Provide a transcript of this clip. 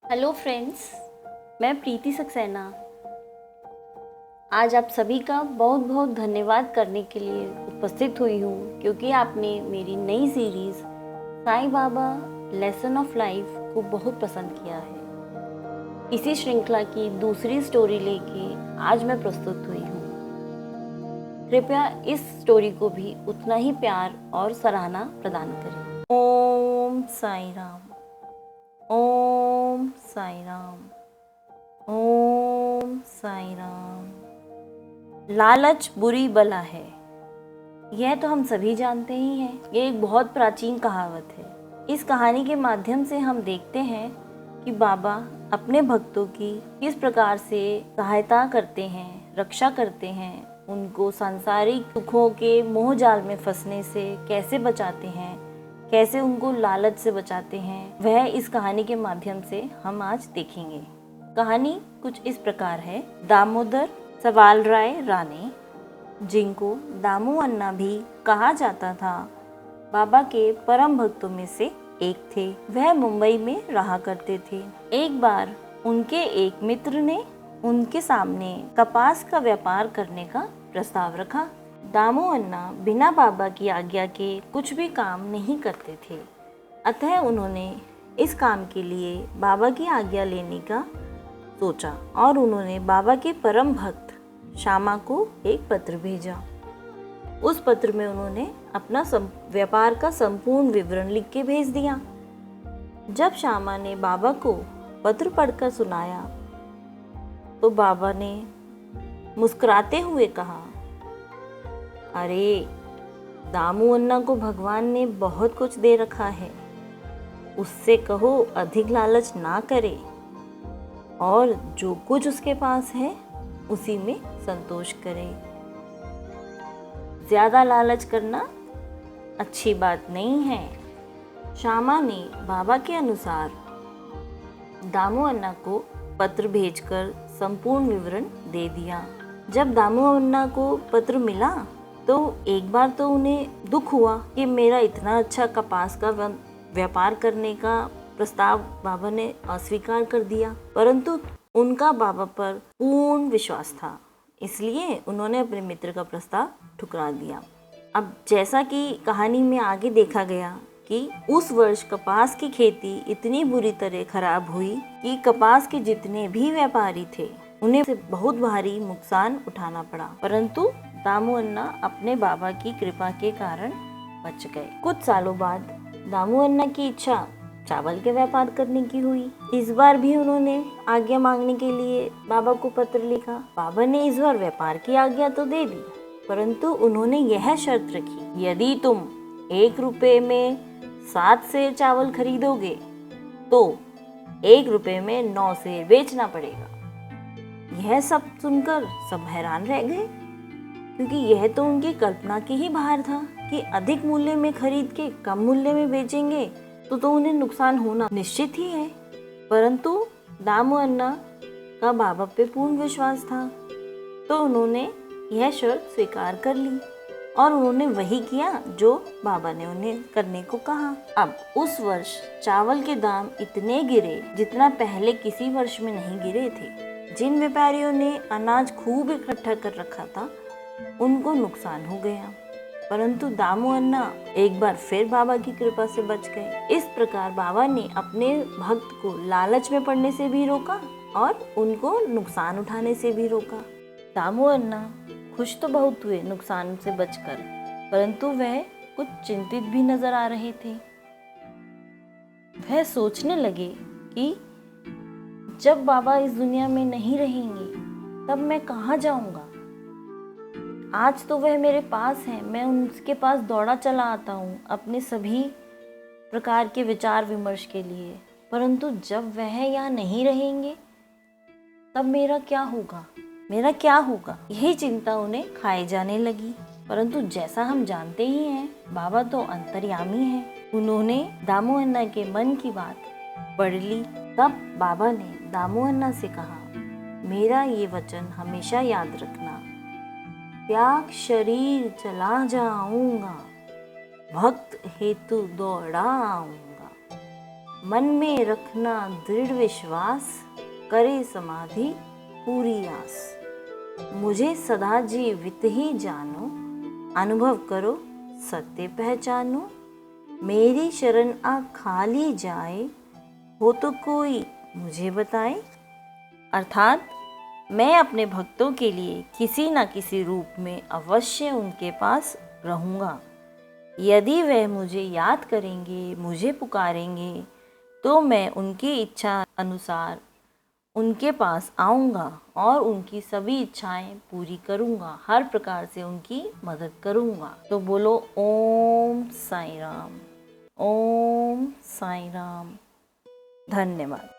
Hello friends, मैं प्रीति सक्सेना आज आप सभी का बहुत बहुत धन्यवाद करने के लिए उपस्थित हुई हूँ, क्योंकि आपने मेरी नई series Sai Baba lesson of life को बहुत पसंद किया है। इसी श्रृंखला की दूसरी स्टोरी लेके आज मैं प्रस्तुत हुई हूँ। कृपया इस स्टोरी को भी उतना ही प्यार और सराहना प्रदान करें। ओम साईं राम, ओम साईं राम, ओम साईं राम। लालच बुरी बला है, यह तो हम सभी जानते ही हैं। ये एक बहुत प्राचीन कहावत है। इस कहानी के माध्यम से हम देखते हैं कि बाबा अपने भक्तों की किस प्रकार से सहायता करते हैं, रक्षा करते हैं, उनको सांसारिक सुखों के मोह जाल में फंसने से कैसे बचाते हैं, कैसे उनको लालच से बचाते हैं, वह इस कहानी के माध्यम से हम आज देखेंगे। कहानी कुछ इस प्रकार है। दामोदर सवालराय राणे, जिनको दामू अन्ना भी कहा जाता था, बाबा के परम भक्तों में से एक थे। वह मुंबई में रहा करते थे। एक बार उनके एक मित्र ने उनके सामने कपास का व्यापार करने का प्रस्ताव रखा। दामू अन्ना बिना बाबा की आज्ञा के कुछ भी काम नहीं करते थे, अतः उन्होंने इस काम के लिए बाबा की आज्ञा लेने का सोचा और उन्होंने बाबा के परम भक्त श्यामा को एक पत्र भेजा। उस पत्र में उन्होंने अपना व्यापार का संपूर्ण विवरण लिख के भेज दिया। जब श्यामा ने बाबा को पत्र पढ़कर सुनाया तो बाबा ने मुस्कुराते हुए कहा, अरे, दामू अन्ना को भगवान ने बहुत कुछ दे रखा है, उससे कहो अधिक लालच ना करे और जो कुछ उसके पास है उसी में संतोष करे। ज्यादा लालच करना अच्छी बात नहीं है। श्यामा ने बाबा के अनुसार दामू अन्ना को पत्र भेजकर संपूर्ण विवरण दे दिया। जब दामू अन्ना को पत्र मिला तो एक बार तो उन्हें दुख हुआ कि मेरा इतना अच्छा कपास का व्यापार करने का प्रस्ताव बाबा ने अस्वीकार कर दिया, परंतु उनका बाबा पर पूर्ण विश्वास था, इसलिए उन्होंने अपने मित्र का प्रस्ताव ठुकरा दिया। अब जैसा कि कहानी में आगे देखा गया कि उस वर्ष कपास की खेती इतनी बुरी तरह खराब हुई कि कपास के जितने भी व्यापारी थे उन्हें से बहुत भारी नुकसान उठाना पड़ा, परंतु दामू अन्ना अपने बाबा की कृपा के कारण बच गए। कुछ सालों बाद दामू अन्ना की इच्छा चावल के व्यापार करने की हुई। इस बार भी उन्होंने आज्ञा मांगने के लिए बाबा को पत्र लिखा। बाबा ने इस बार व्यापार की आज्ञा तो दे दी, परंतु उन्होंने यह शर्त रखी, यदि तुम 1 रुपए में 7 सेर चावल खरीदोगे तो 1 रुपए में 9 सेर बेचना पड़ेगा। यह सब सुनकर सब हैरान रह गए, क्योंकि यह तो उनकी कल्पना के ही बाहर था कि अधिक मूल्य में खरीद के कम मूल्य में बेचेंगे तो उन्हें नुकसान होना निश्चित ही है। परंतु दामू अन्ना का बाबा पे पूर्ण विश्वास था, तो उन्होंने यह शर्त स्वीकार कर ली और उन्होंने वही किया जो बाबा ने उन्हें करने को कहा। अब उस वर्ष चावल के दाम इतने गिरे जितना पहले किसी वर्ष में नहीं गिरे थे। जिन व्यापारियों ने अनाज खूब इकट्ठा कर रखा था उनको नुकसान हो गया, परंतु दामू अन्ना एक बार फिर बाबा की कृपा से बच गए। इस प्रकार बाबा ने अपने भक्त को लालच में पड़ने से भी रोका और उनको नुकसान उठाने से भी रोका। दामू अन्ना खुश तो बहुत हुए नुकसान से बचकर, परंतु वह कुछ चिंतित भी नजर आ रहे थे। वह सोचने लगे कि जब बाबा इस दुनिया में नहीं रहेंगे तब मैं कहाँ जाऊंगा। आज तो वह मेरे पास है, मैं उनके पास दौड़ा चला आता हूँ अपने सभी प्रकार के विचार विमर्श के लिए, परंतु जब वह यहाँ नहीं रहेंगे तब मेरा क्या होगा, मेरा क्या होगा। यही चिंता उन्हें खाए जाने लगी। परंतु जैसा हम जानते ही हैं, बाबा तो अंतर्यामी हैं। उन्होंने दामू अन्ना के मन की बात पढ़ ली। तब बाबा ने दामू अन्ना से कहा, मेरा ये वचन हमेशा याद रखना, त्याग शरीर चला जाऊंगा, भक्त हेतु दौड़ा आऊंगा। मन में रखना दृढ़ विश्वास, करे समाधि पूरी आस। मुझे सदा जीवित ही जानो, अनुभव करो सत्य पहचानो। मेरी शरण आ खाली जाए, हो तो कोई मुझे बताए। अर्थात मैं अपने भक्तों के लिए किसी न किसी रूप में अवश्य उनके पास रहूँगा। यदि वह मुझे याद करेंगे, मुझे पुकारेंगे, तो मैं उनकी इच्छा अनुसार उनके पास आऊँगा और उनकी सभी इच्छाएं पूरी करूँगा, हर प्रकार से उनकी मदद करूँगा। तो बोलो ओम साईं राम, ओम साईं राम। धन्यवाद।